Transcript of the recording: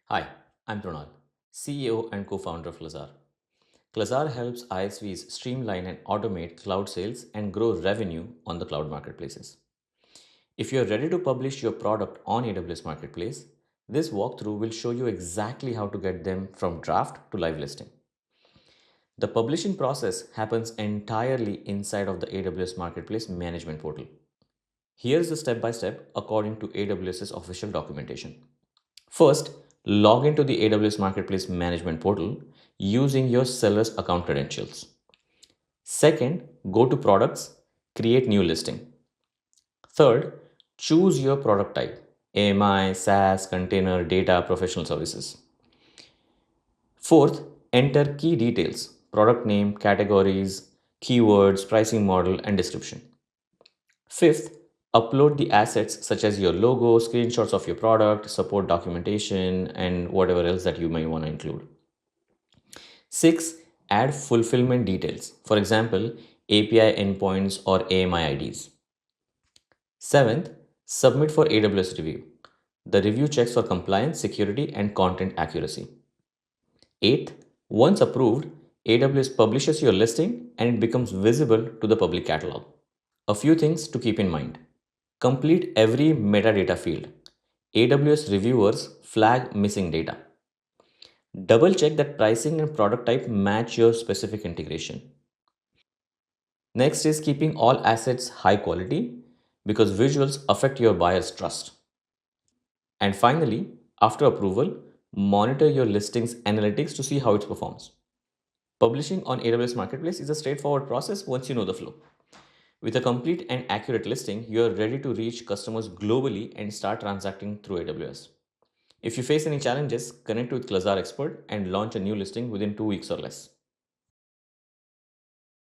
Hi, I'm Trunal, CEO and co-founder of Clazar. Clazar helps ISVs streamline and automate cloud sales and grow revenue on the cloud marketplaces. If you're ready to publish your product on AWS Marketplace, this walkthrough will show you exactly how to get them from draft to live listing. The publishing process happens entirely inside of the AWS Marketplace Management Portal. Here's the step by step according to AWS's official documentation. First, log into the AWS Marketplace Management Portal using your seller's account credentials. Second, go to Products, create new listing. Third, choose your product type: AMI, SaaS, container, data, professional services. Fourth, enter key details: product name, categories, keywords, pricing model, and description. Fifth, upload the assets such as your logo, screenshots of your product, support documentation, and whatever else that you may want to include. Six, add fulfillment details. For example, API endpoints or AMI IDs. Seventh, submit for AWS review. The review checks for compliance, security, and content accuracy. Eighth, once approved, AWS publishes your listing and it becomes visible to the public catalog. A few things to keep in mind. Complete every metadata field. AWS reviewers flag missing data. Double check that pricing and product type match your specific integration. Next is keeping all assets high quality because visuals affect your buyer's trust. And finally, after approval, monitor your listing's analytics to see how it performs. Publishing on AWS Marketplace is a straightforward process once you know the flow. With a complete and accurate listing, you are ready to reach customers globally and start transacting through AWS. If you face any challenges, connect with Clazar expert and launch a new listing within 2 weeks or less.